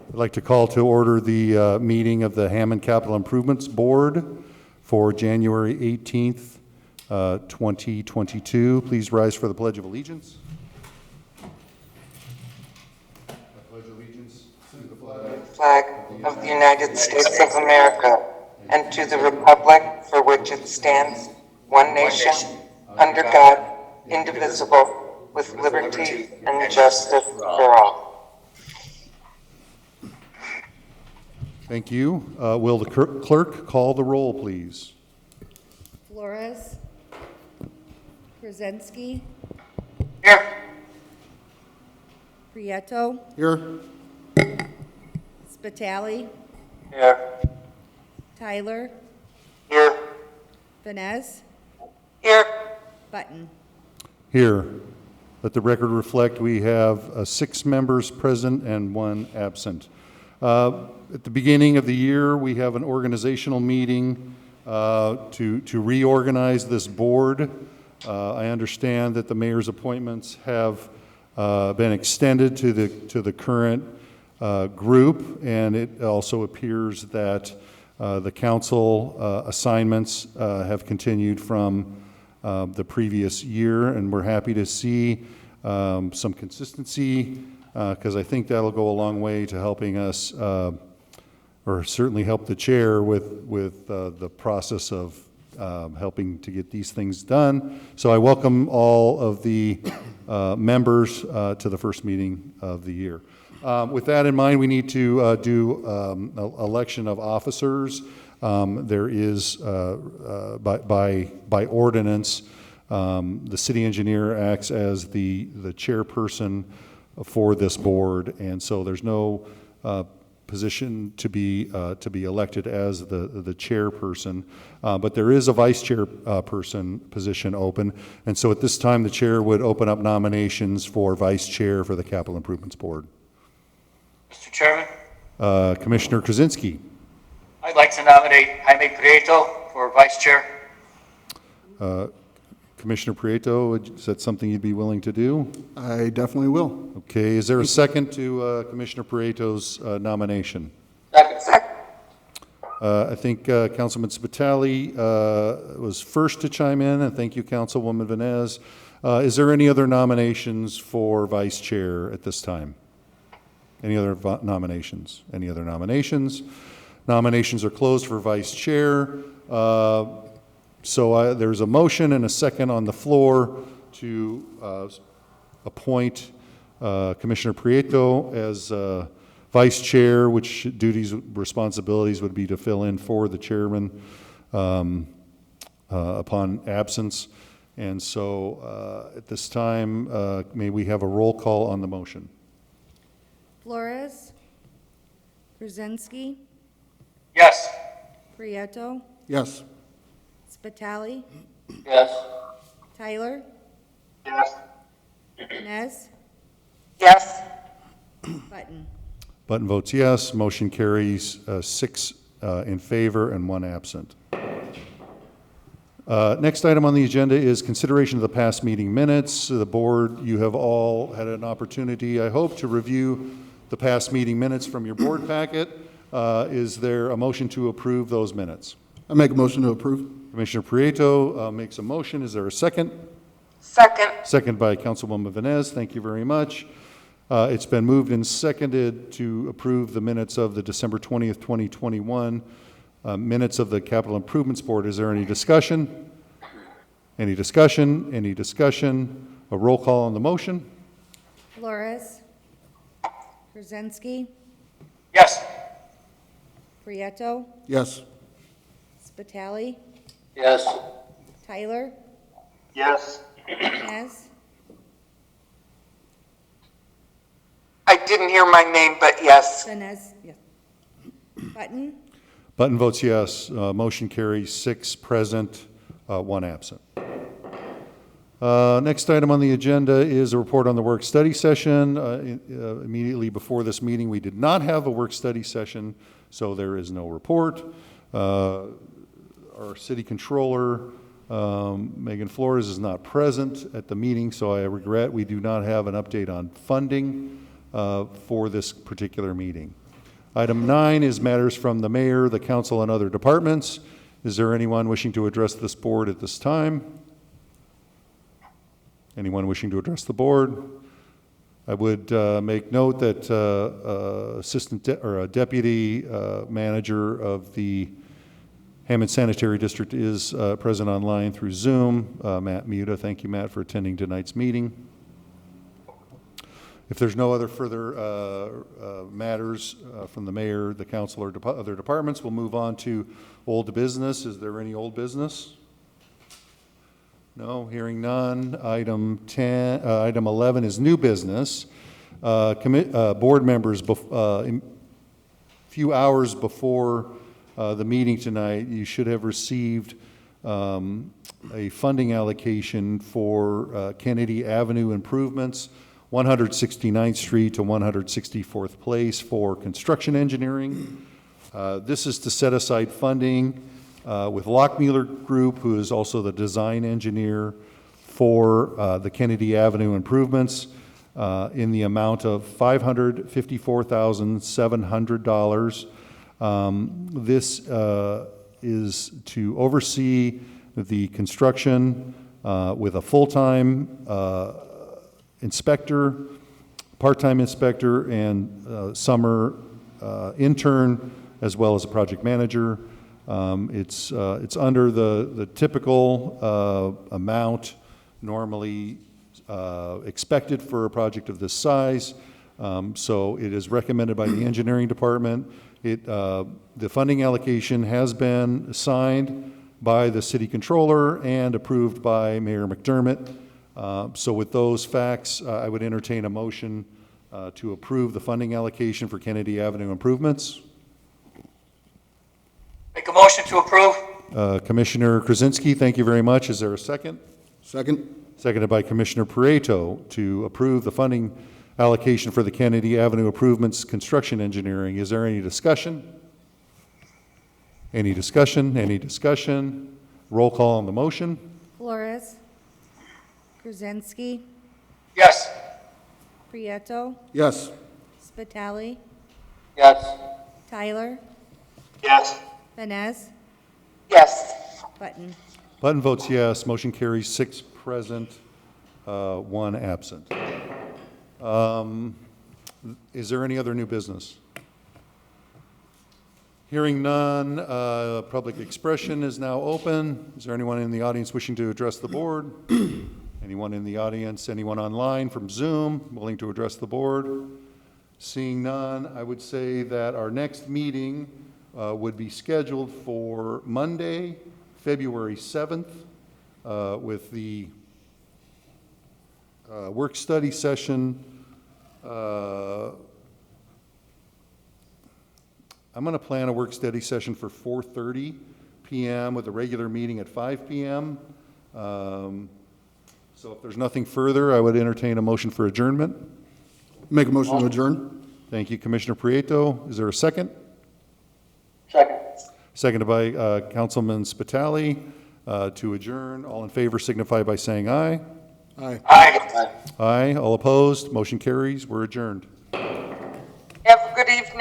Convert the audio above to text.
I'd like to call to order the meeting of the Hammond Capital Improvements Board for January 18th, 2022. Please rise for the Pledge of Allegiance. I pledge allegiance to the flag of the United States of America and to the republic for which it stands, one nation, under God, indivisible, with liberty and justice for all. Thank you. Will the clerk call the roll, please? Flores. Krasinski. Here. Prieto. Here. Spitali. Here. Tyler. Here. Vanez. Here. Button. Here. Let the record reflect we have 6 members present and 1 absent. At the beginning of the year, we have an organizational meeting to reorganize this board. I understand that the mayor's appointments have been extended to the current group, and it also appears that the council assignments have continued from the previous year, and we're happy to see some consistency because I think that'll go a long way to helping us, or certainly help the chair with the process of helping to get these things done. So I welcome all of the members to the first meeting of the year. With that in mind, we need to do election of officers. There is, by ordinance, the city engineer acts as the chairperson for this board, and so there's no position to be elected as the chairperson, but there is a vice chairperson position open, and so at this time the chair would open up nominations for vice chair for the Capital Improvements Board. Mr. Chairman, Commissioner Krasinski. I'd like to nominate Jaime Prieto for vice chair. Commissioner Prieto, is that something you'd be willing to do? I definitely will. Okay, is there a second to Commissioner Prieto's nomination? Second. I think Councilman Spitali was first to chime in, and thank you, Councilwoman Vanez. Is there any other nominations for vice chair at this time? Any other nominations? Any other nominations? Nominations are closed for vice chair. So there's a motion and a second on the floor to appoint Commissioner Prieto as vice chair, which duties, responsibilities would be to fill in for the chairman upon absence. And so at this time, may we have a roll call on the motion? Flores. Krasinski. Yes. Prieto. Yes. Spitali. Yes. Tyler. Yes. Vanez. Yes. Button. Button votes yes. Motion carries 6 in favor and 1 absent. Next item on the agenda is consideration of the past meeting minutes. The board, you have all had an opportunity, I hope, to review the past meeting minutes from your board packet. Is there a motion to approve those minutes? I make a motion to approve. Commissioner Prieto makes a motion. Is there a second? Second. Second by Councilwoman Vanez. Thank you very much. It's been moved and seconded to approve the minutes of the December 20th, 2021 minutes of the Capital Improvements Board. Is there any discussion? Any discussion? Any discussion? A roll call on the motion? Flores. Krasinski. Yes. Prieto. Yes. Spitali. Yes. Tyler. Yes. Vanez. I didn't hear my name, but yes. Vanez. Yes. Button. Button votes yes. Motion carries 6 present, 1 absent. Next item on the agenda is a report on the work study session. Immediately before this meeting, we did not have a work study session, so there is no report. Our city controller, Megan Flores, is not present at the meeting, so I regret we do not have an update on funding for this particular meeting. Item 9 is matters from the mayor, the council, and other departments. Is there anyone wishing to address this board at this time? Anyone wishing to address the board? I would make note that deputy manager of the Hammond Sanitary District is present online through Zoom. Matt Muta, thank you, Matt, for attending tonight's meeting. If there's no other further matters from the mayor, the council, or other departments, we'll move on to old business. Is there any old business? No, hearing none. Item 11 is new business. Board members, a few hours before the meeting tonight, you should have received a funding allocation for Kennedy Avenue improvements, 169th Street to 164th Place for construction engineering. This is to set aside funding with Lockmuller Group, who is also the design engineer for the Kennedy Avenue improvements, in the amount of $554,700. This is to oversee the construction with a full-time inspector, part-time inspector, and summer intern, as well as a project manager. It's under the typical amount normally expected for a project of this size. So it is recommended by the engineering department. The funding allocation has been signed by the city controller and approved by Mayor McDermott. So with those facts, I would entertain a motion to approve the funding allocation for Kennedy Avenue improvements. Make a motion to approve. Commissioner Krasinski, thank you very much. Is there a second? Second. Seconded by Commissioner Pareto to approve the funding allocation for the Kennedy Avenue improvements construction engineering. Is there any discussion? Any discussion? Any discussion? Roll call on the motion. Flores, Krasinski, Yes. Prieto, Yes. Spitali, Yes. Tyler, Yes. Vines, Yes. Button. Button votes yes. Motion carries 6 present, 1 absent. Is there any other new business? Hearing none, public expression is now open. Is there anyone in the audience wishing to address the board? Anyone in the audience, anyone online from Zoom willing to address the board? Seeing none, I would say that our next meeting would be scheduled for Monday, February 7th, with the work study session. I'm going to plan a work study session for 4:30 p.m. with a regular meeting at 5 p.m. So if there's nothing further, I would entertain a motion for adjournment. Make a motion to adjourn. Thank you, Commissioner Prieto. Is there a second? Second. Seconded by Councilman Spitali to adjourn. All in favor signify by saying aye. Aye. Aye. Aye. All opposed? Motion carries. We're adjourned.